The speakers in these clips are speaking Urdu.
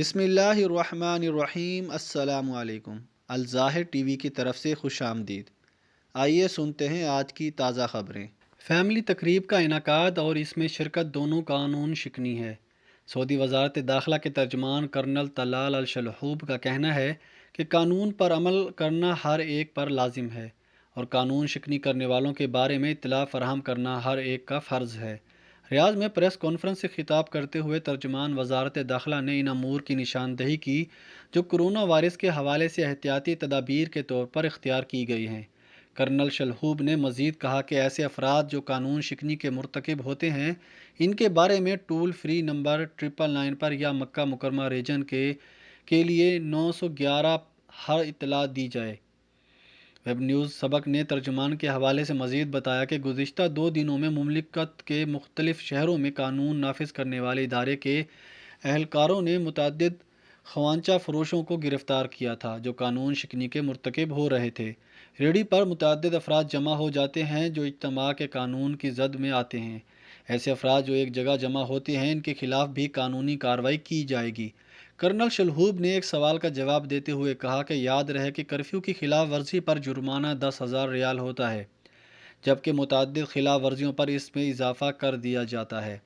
بسم اللہ الرحمن الرحیم۔ السلام علیکم۔ الظاہر ٹی وی کی طرف سے خوش آمدید۔ آئیے سنتے ہیں آج کی تازہ خبریں۔ فیملی تقریب کا انعقاد اور اس میں شرکت دونوں قانون شکنی ہے۔ سعودی وزارت داخلہ کے ترجمان کرنل طلال الشلحوب کا کہنا ہے کہ قانون پر عمل کرنا ہر ایک پر لازم ہے اور قانون شکنی کرنے والوں کے بارے میں اطلاع فراہم کرنا ہر ایک کا فرض ہے۔ ریاض میں پریس کانفرنس سے خطاب کرتے ہوئے ترجمان وزارت داخلہ نے ان امور کی نشاندہی کی جو کرونا وائرس کے حوالے سے احتیاطی تدابیر کے طور پر اختیار کی گئی ہیں۔ کرنل شلحوب نے مزید کہا کہ ایسے افراد جو قانون شکنی کے مرتکب ہوتے ہیں ان کے بارے میں ٹول فری نمبر 999 پر یا مکہ مکرمہ ریجن کے لیے 911 ہر اطلاع دی جائے۔ ویب نیوز سبق نے ترجمان کے حوالے سے مزید بتایا کہ گزشتہ 2 دنوں میں مملکت کے مختلف شہروں میں قانون نافذ کرنے والے ادارے کے اہلکاروں نے متعدد خوانچہ فروشوں کو گرفتار کیا تھا جو قانون شکنی کے مرتکب ہو رہے تھے۔ ریڑھی پر متعدد افراد جمع ہو جاتے ہیں جو اجتماع کے قانون کی زد میں آتے ہیں۔ ایسے افراد جو ایک جگہ جمع ہوتے ہیں ان کے خلاف بھی قانونی کارروائی کی جائے گی۔ کرنل شلحوب نے ایک سوال کا جواب دیتے ہوئے کہا کہ یاد رہے کہ کرفیو کی خلاف ورزی پر جرمانہ 10,000 ریال ہوتا ہے جبکہ متعدد خلاف ورزیوں پر اس میں اضافہ کر دیا جاتا ہے۔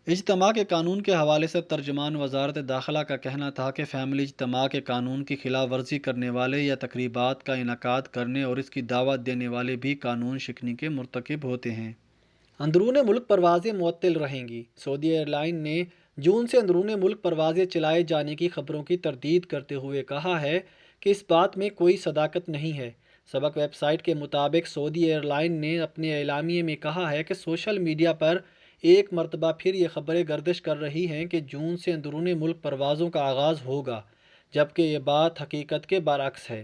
اجتماع کے قانون کے حوالے سے ترجمان وزارت داخلہ کا کہنا تھا کہ فیملی اجتماع کے قانون کی خلاف ورزی کرنے والے یا تقریبات کا انعقاد کرنے اور اس کی دعوت دینے والے بھی قانون شکنی کے مرتکب ہوتے ہیں۔ اندرون ملک پروازیں معطل رہیں گی۔ سعودی ایئر لائن نے جون سے اندرون ملک پروازیں چلائے جانے کی خبروں کی تردید کرتے ہوئے کہا ہے کہ اس بات میں کوئی صداقت نہیں ہے۔ سبق ویب سائٹ کے مطابق سعودی ایئر لائن نے اپنے اعلامیے میں کہا ہے کہ سوشل میڈیا پر ایک مرتبہ پھر یہ خبریں گردش کر رہی ہیں کہ جون سے اندرون ملک پروازوں کا آغاز ہوگا جبکہ یہ بات حقیقت کے برعکس ہے۔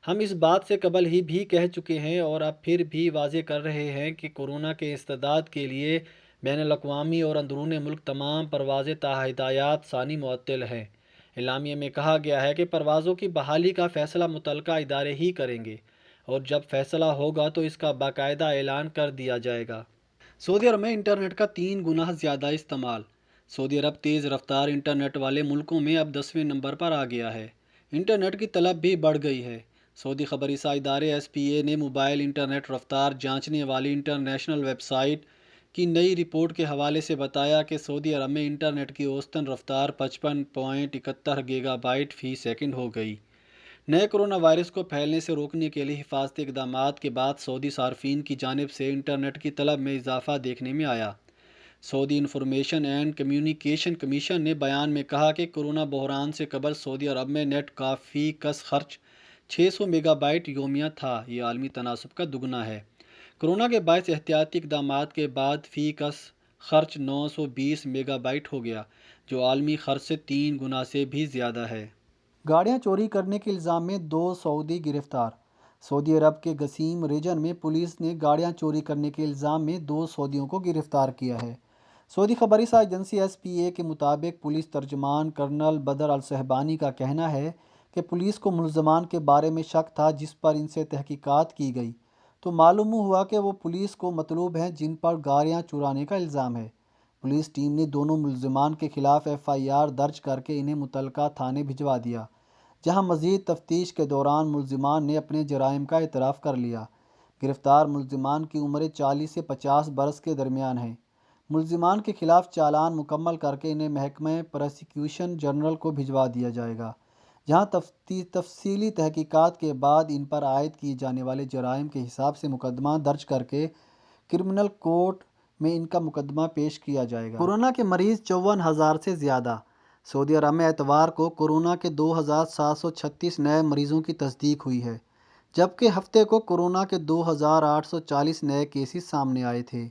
ہم اس بات سے قبل ہی بھی کہہ چکے ہیں اور اب پھر بھی واضح کر رہے ہیں کہ کورونا کے استعداد کے لیے بین الاقوامی اور اندرون ملک تمام پروازیں تا ہدایات ثانی معطل ہیں۔ اعلامیے میں کہا گیا ہے کہ پروازوں کی بحالی کا فیصلہ متعلقہ ادارے ہی کریں گے اور جب فیصلہ ہوگا تو اس کا باقاعدہ اعلان کر دیا جائے گا۔ سعودی عرب میں انٹرنیٹ کا 3 گنا زیادہ استعمال۔ سعودی عرب تیز رفتار انٹرنیٹ والے ملکوں میں اب 10ویں نمبر پر آ گیا ہے۔ انٹرنیٹ کی طلب بھی بڑھ گئی ہے۔ سعودی خبررساں ادارے SPA نے موبائل انٹرنیٹ رفتار جانچنے والی انٹرنیشنل ویب سائٹ کی نئی رپورٹ کے حوالے سے بتایا کہ سعودی عرب میں انٹرنیٹ کی اوسطن رفتار 55.71 گیگا بائٹ فی سیکنڈ ہو گئی۔ نئے کرونا وائرس کو پھیلنے سے روکنے کے لیے حفاظتی اقدامات کے بعد سعودی صارفین کی جانب سے انٹرنیٹ کی طلب میں اضافہ دیکھنے میں آیا۔ سعودی انفارمیشن اینڈ کمیونیکیشن کمیشن نے بیان میں کہا کہ کرونا بحران سے قبل سعودی عرب میں نیٹ کا فی کس خرچ 600 میگا بائٹ یومیہ تھا، یہ عالمی تناسب کا دگنا ہے۔ کرونا کے باعث احتیاطی اقدامات کے بعد فی کس خرچ 920 میگا بائٹ ہو گیا جو عالمی خرچ سے 3 گنا سے بھی زیادہ ہے۔ گاڑیاں چوری کرنے کے الزام میں 2 سعودی گرفتار۔ سعودی عرب کے قصیم ریجن میں پولیس نے گاڑیاں چوری کرنے کے الزام میں 2 سعودیوں کو گرفتار کیا ہے۔ سعودی خبررساں ایجنسی SPA کے مطابق پولیس ترجمان کرنل بدر الصہبانی کا کہنا ہے کہ پولیس کو ملزمان کے بارے میں شک تھا جس پر ان سے تحقیقات کی گئی تو معلوم ہوا کہ وہ پولیس کو مطلوب ہیں جن پر گاڑیاں چرانے کا الزام ہے۔ پولیس ٹیم نے دونوں ملزمان کے خلاف FIR درج کر کے انہیں متعلقہ تھانے بھجوا دیا جہاں مزید تفتیش کے دوران ملزمان نے اپنے جرائم کا اعتراف کر لیا۔ گرفتار ملزمان کی عمریں 40 سے 50 برس کے درمیان ہیں۔ ملزمان کے خلاف چالان مکمل کر کے انہیں محکمہ پراسیکیوشن جنرل کو بھجوا دیا جائے گا جہاں تفصیلی تحقیقات کے بعد ان پر عائد کیے جانے والے جرائم کے حساب سے مقدمہ درج کر کے کرمنل کورٹ میں ان کا مقدمہ پیش کیا جائے گا۔ کورونا کے مریض 54,000 سے زیادہ۔ سعودی عرب میں اتوار کو کورونا کے 2,736 نئے مریضوں کی تصدیق ہوئی ہے جبکہ ہفتے کو کورونا کے 2,840 نئے کیسز سامنے آئے تھے۔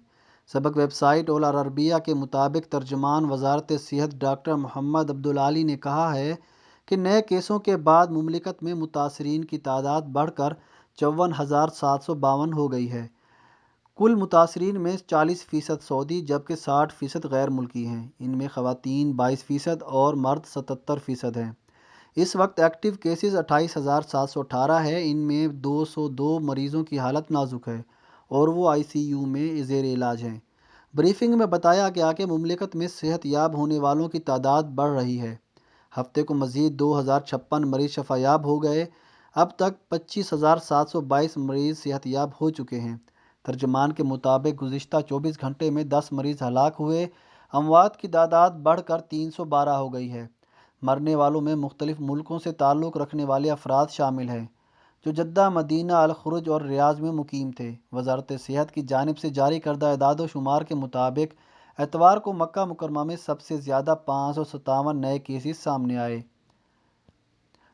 سبق ویب سائٹ اول عربیہ کے مطابق ترجمان وزارت صحت ڈاکٹر محمد عبدالعالی نے کہا ہے کہ نئے کیسوں کے بعد مملکت میں متاثرین کی تعداد بڑھ کر 54,752 ہو گئی ہے۔ کل متاثرین میں 40% سعودی جبکہ 60% غیر ملکی ہیں۔ ان میں خواتین 22% اور مرد 77% ہیں۔ اس وقت ایکٹیو کیسز 28,718 ہے۔ ان میں 202 مریضوں کی حالت نازک ہے اور وہ ICU میں زیر علاج ہیں۔ بریفنگ میں بتایا گیا کہ مملکت میں صحت یاب ہونے والوں کی تعداد بڑھ رہی ہے۔ ہفتے کو مزید 2056 مریض شفا یاب ہو گئے۔ اب تک 25,722 مریض صحت یاب ہو چکے ہیں۔ ترجمان کے مطابق گزشتہ 24 گھنٹے میں 10 مریض ہلاک ہوئے۔ اموات کی تعداد بڑھ کر 312 ہو گئی ہے۔ مرنے والوں میں مختلف ملکوں سے تعلق رکھنے والے افراد شامل ہیں جو جدہ، مدینہ، الخرج اور ریاض میں مقیم تھے۔ وزارت صحت کی جانب سے جاری کردہ اعداد و شمار کے مطابق اتوار کو مکہ مکرمہ میں سب سے زیادہ 557 نئے کیسز سامنے آئے۔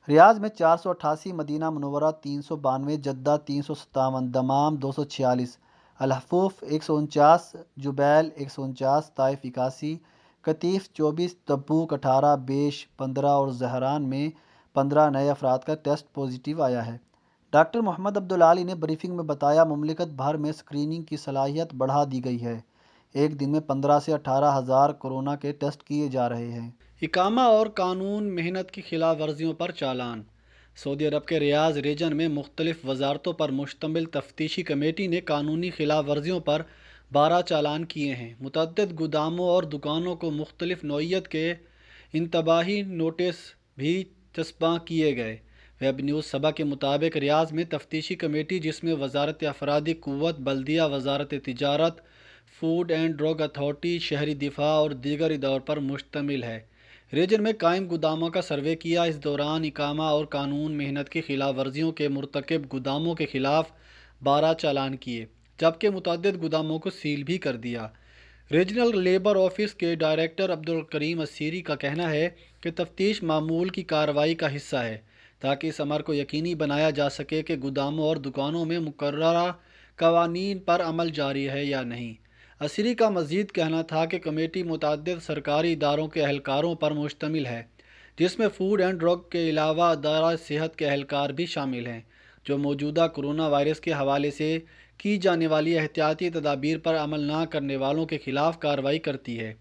ریاض میں 488، مدینہ منورہ 392، جدہ 357، دمام 246، الحفوف 149، جبیل 149، طائف 81، قطیف 24، تبوک 18، بیش 15 اور زہران میں 15 نئے افراد کا ٹیسٹ پازیٹیو آیا ہے۔ ڈاکٹر محمد عبدالعالی نے بریفنگ میں بتایا، مملکت بھر میں اسکریننگ کی صلاحیت بڑھا دی گئی ہے۔ ایک دن میں 15 سے 18 ہزار کورونا کے ٹیسٹ کیے جا رہے ہیں۔ اقامہ اور قانون مہنت کی خلاف ورزیوں پر چالان۔ سعودی عرب کے ریاض ریجن میں مختلف وزارتوں پر مشتمل تفتیشی کمیٹی نے قانونی خلاف ورزیوں پر 12 چالان کیے ہیں۔ متعدد گوداموں اور دکانوں کو مختلف نوعیت کے انتباہی نوٹس بھی چسپاں کیے گئے۔ ویب نیوز سبا کے مطابق ریاض میں تفتیشی کمیٹی، جس میں وزارت افرادی قوت، بلدیہ، وزارت تجارت، فوڈ اینڈ ڈرگ اتھارٹی، شہری دفاع اور دیگر اداروں پر مشتمل ہے، ریجن میں قائم گوداموں کا سروے کیا۔ اس دوران اقامہ اور قانون مہنت کی خلاف ورزیوں کے مرتکب گوداموں کے خلاف 12 چالان کیے، جبکہ متعدد گوداموں کو سیل بھی کر دیا۔ ریجنل لیبر آفس کے ڈائریکٹر عبدالکریم السیری کا کہنا ہے کہ تفتیش معمول کی کارروائی کا حصہ ہے تاکہ اس امر کو یقینی بنایا جا سکے کہ گوداموں اور دکانوں میں مقررہ قوانین پر عمل جاری ہے یا نہیں۔ السیری کا مزید کہنا تھا کہ کمیٹی متعدد سرکاری اداروں کے اہلکاروں پر مشتمل ہے، جس میں فوڈ اینڈ ڈرگ کے علاوہ ادارہ صحت کے اہلکار بھی شامل ہیں، جو موجودہ کورونا وائرس کے حوالے سے کی جانے والی احتیاطی تدابیر پر عمل نہ کرنے والوں کے خلاف کارروائی کرتی ہے۔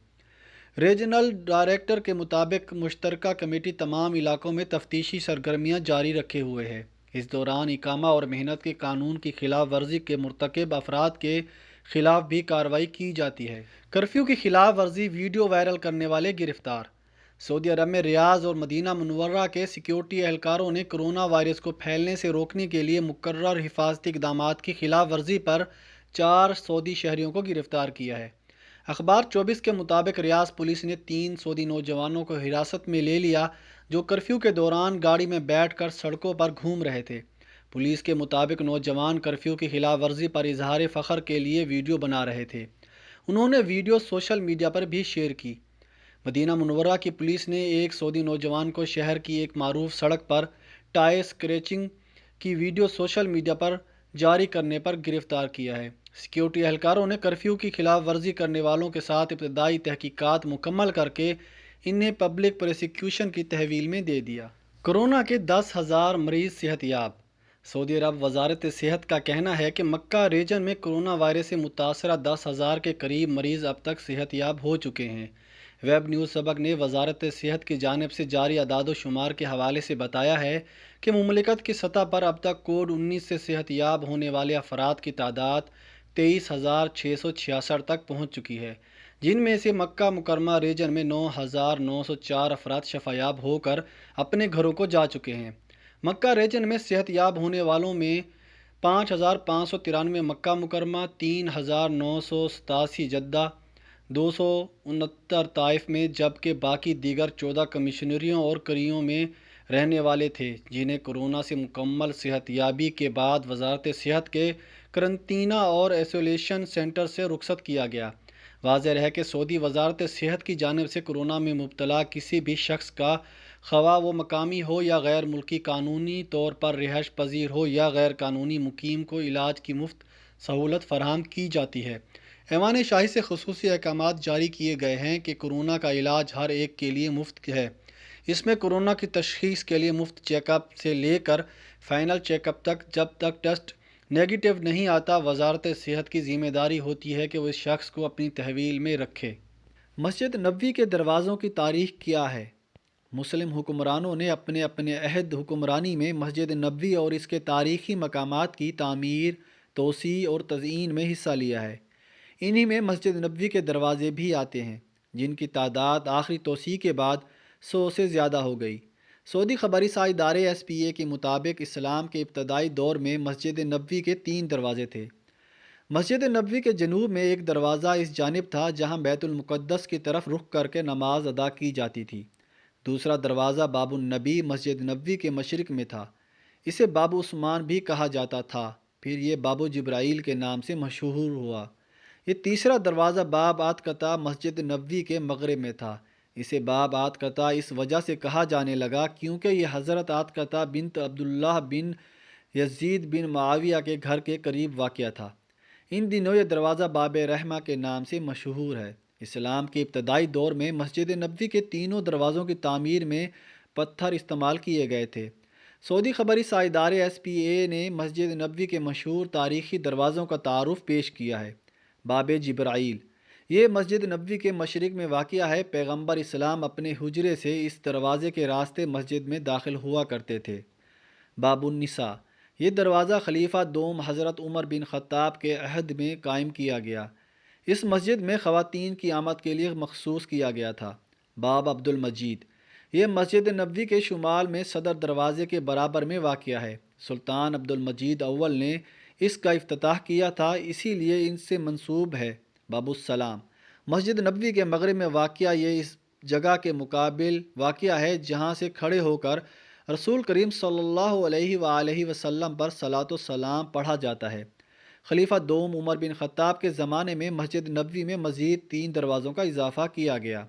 ریجنل ڈائریکٹر کے مطابق مشترکہ کمیٹی تمام علاقوں میں تفتیشی سرگرمیاں جاری رکھے ہوئے ہے۔ اس دوران اقامہ اور مہنت کے قانون کی خلاف ورزی کے مرتکب افراد کے خلاف بھی کارروائی کی جاتی ہے۔ کرفیو کی خلاف ورزی ویڈیو وائرل کرنے والے گرفتار۔ سعودی عرب میں ریاض اور مدینہ منورہ کے سیکیورٹی اہلکاروں نے کورونا وائرس کو پھیلنے سے روکنے کے لیے مقرر حفاظتی اقدامات کی خلاف ورزی پر 4 سعودی شہریوں کو گرفتار کیا ہے۔ اخبار 24 کے مطابق ریاض پولیس نے 3 سعودی نوجوانوں کو حراست میں لے لیا جو کرفیو کے دوران گاڑی میں بیٹھ کر سڑکوں پر گھوم رہے تھے۔ پولیس کے مطابق نوجوان کرفیو کی خلاف ورزی پر اظہار فخر کے لیے ویڈیو بنا رہے تھے۔ انہوں نے ویڈیو سوشل میڈیا پر بھی شیئر کی۔ مدینہ منورہ کی پولیس نے ایک سعودی نوجوان کو شہر کی ایک معروف سڑک پر ٹائر اسکریچنگ کی ویڈیو سوشل میڈیا پر جاری کرنے پر گرفتار کیا ہے۔ سیکیورٹی اہلکاروں نے کرفیو کی خلاف ورزی کرنے والوں کے ساتھ ابتدائی تحقیقات مکمل کر کے انہیں پبلک پروسیکیوشن کی تحویل میں دے دیا۔ کورونا کے 10,000 مریض صحت یاب۔ سعودی عرب وزارت صحت کا کہنا ہے کہ مکہ ریجن میں کورونا وائرس سے متاثرہ 10,000 کے قریب مریض اب تک صحت یاب ہو چکے ہیں۔ ویب نیوز سبق نے وزارت صحت کی جانب سے جاری اعداد و شمار کے حوالے سے بتایا ہے کہ مملکت کی سطح پر اب تک کووڈ-19 سے صحت یاب ہونے والے افراد کی تعداد 23,666 تک پہنچ چکی ہے، جن میں سے مکہ مکرمہ ریجن میں 9,904 افراد شفا یاب ہو کر اپنے گھروں کو جا چکے ہیں۔ مکہ ریجن میں صحت یاب ہونے والوں میں 5,593 مکہ مکرمہ، 3,987 جدہ، 269 طائف میں، جبکہ باقی دیگر 14 کمشنریوں اور قریوں میں رہنے والے تھے جنہیں کورونا سے مکمل صحت یابی کے بعد وزارت صحت کے قرنطینہ اور ایسولیشن سینٹر سے رخصت کیا گیا۔ واضح ہے کہ سعودی وزارت صحت کی جانب سے کورونا میں مبتلا کسی بھی شخص کا، خواہ وہ مقامی ہو یا غیر ملکی، قانونی طور پر رہائش پذیر ہو یا غیر قانونی مقیم کو علاج کی مفت سہولت فراہم کی جاتی ہے۔ ایوان شاہی سے خصوصی احکامات جاری کیے گئے ہیں کہ کورونا کا علاج ہر ایک کے لیے مفت ہے۔ اس میں کورونا کی تشخیص کے لیے مفت چیک اپ سے لے کر فائنل چیک اپ تک، جب تک ٹیسٹ نیگیٹو نہیں آتا، وزارت صحت کی ذمہ داری ہوتی ہے کہ وہ اس شخص کو اپنی تحویل میں رکھے۔ مسجد نبوی کے دروازوں کی تاریخ کیا ہے؟ مسلم حکمرانوں نے اپنے اپنے عہد حکمرانی میں مسجد نبوی اور اس کے تاریخی مقامات کی تعمیر، توسیع اور تزئین میں حصہ لیا ہے۔ انہی میں مسجد نبوی کے دروازے بھی آتے ہیں، جن کی تعداد آخری توسیع کے بعد 100 سے زیادہ ہو گئی۔ سعودی خبری سا ادارے SPA کے مطابق اسلام کے ابتدائی دور میں مسجد نبوی کے 3 دروازے تھے۔ مسجد نبوی کے جنوب میں ایک دروازہ اس جانب تھا جہاں بیت المقدس کی طرف رخ کر کے نماز ادا کی جاتی تھی۔ دوسرا دروازہ باب النبی مسجد نبوی کے مشرق میں تھا، اسے باب عثمان بھی کہا جاتا تھا، پھر یہ باب جبرائیل کے نام سے مشہور ہوا۔ یہ تیسرا دروازہ باب عاتقہ مسجد نبوی کے مغرب میں تھا، اسے باب عاتقہ اس وجہ سے کہا جانے لگا کیونکہ یہ حضرت عاتقہ بنت عبداللہ بن یزید بن معاویہ کے گھر کے قریب واقع تھا۔ ان دنوں یہ دروازہ باب رحمہ کے نام سے مشہور ہے۔ اسلام کے ابتدائی دور میں مسجد نبوی کے تینوں دروازوں کی تعمیر میں پتھر استعمال کیے گئے تھے۔ سعودی خبری سا ادارے SPA نے مسجد نبوی کے مشہور تاریخی دروازوں کا تعارف پیش کیا ہے۔ باب جبرائیل، یہ مسجد نبوی کے مشرق میں واقع ہے۔ پیغمبر اسلام اپنے حجرے سے اس دروازے کے راستے مسجد میں داخل ہوا کرتے تھے۔ باب النساء، یہ دروازہ خلیفہ دوم حضرت عمر بن خطاب کے عہد میں قائم کیا گیا۔ اس مسجد میں خواتین کی آمد کے لیے مخصوص کیا گیا تھا۔ باب عبد المجید، یہ مسجد نبوی کے شمال میں صدر دروازے کے برابر میں واقع ہے۔ سلطان عبد المجید اول نے اس کا افتتاح کیا تھا، اسی لیے ان سے منسوب ہے۔ باب السلام، مسجد نبوی کے مغرب میں واقع یہ اس جگہ کے مقابل واقع ہے جہاں سے کھڑے ہو کر رسول کریم صلی اللہ علیہ وآلہ وسلم پر صلاۃ و سلام پڑھا جاتا ہے۔ خلیفہ دوم عمر بن خطاب کے زمانے میں مسجد نبوی میں مزید 3 دروازوں کا اضافہ کیا گیا۔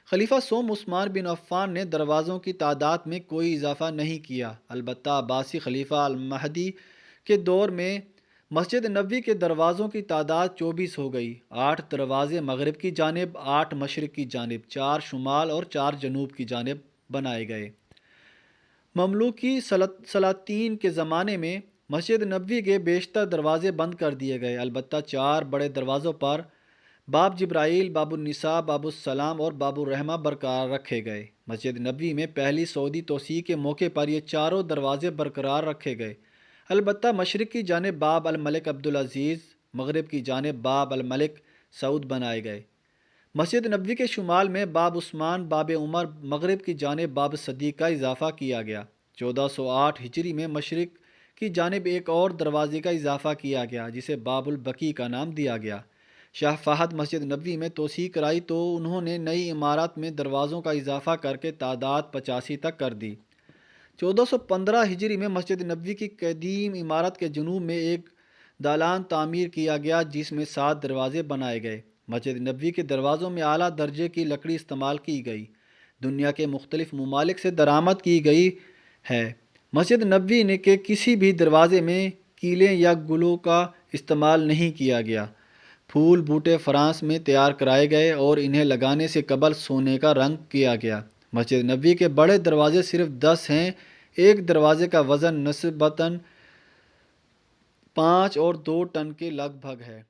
خلیفہ سوم عثمان بن عفان نے دروازوں کی تعداد میں کوئی اضافہ نہیں کیا، البتہ عباسی خلیفہ المہدی کے دور میں مسجد نبوی کے دروازوں کی تعداد 24 ہو گئی۔ 8 دروازے مغرب کی جانب، 8 مشرق کی جانب، 4 شمال اور 4 جنوب کی جانب بنائے گئے۔ مملوکی سلاطین کے زمانے میں مسجد نبوی کے بیشتر دروازے بند کر دیے گئے، البتہ 4 بڑے دروازوں پر باب جبرائیل، باب النساء، باب السلام اور باب الرحمہ برقرار رکھے گئے۔ مسجد نبوی میں پہلی سعودی توسیع کے موقع پر یہ چاروں دروازے برقرار رکھے گئے، البتہ مشرق کی جانب باب الملک عبدالعزیز، مغرب کی جانب باب الملک سعود بنائے گئے۔ مسجد نبوی کے شمال میں باب عثمان، باب عمر، مغرب کی جانب باب صدیق کا اضافہ کیا گیا۔ 1408 ہجری میں مشرق کی جانب ایک اور دروازے کا اضافہ کیا گیا جسے باب البقیع کا نام دیا گیا۔ شاہ فہد مسجد نبوی میں توسیع کرائی تو انہوں نے نئی عمارت میں دروازوں کا اضافہ کر کے تعداد 85 تک کر دی۔ 1415 ہجری میں مسجد نبوی کی قدیم عمارت کے جنوب میں ایک دالان تعمیر کیا گیا جس میں 7 دروازے بنائے گئے۔ مسجد نبوی کے دروازوں میں اعلیٰ درجے کی لکڑی استعمال کی گئی، دنیا کے مختلف ممالک سے درآمد کی گئی ہے۔ مسجد نبوی کے کسی بھی دروازے میں کیلیں یا گلوں کا استعمال نہیں کیا گیا۔ پھول بوٹے فرانس میں تیار کرائے گئے اور انہیں لگانے سے قبل سونے کا رنگ کیا گیا۔ مسجد نبوی کے بڑے دروازے صرف 10 ہیں، ایک دروازے کا وزن نسبتاً 5 اور 2 ٹن کے لگ بھگ ہے۔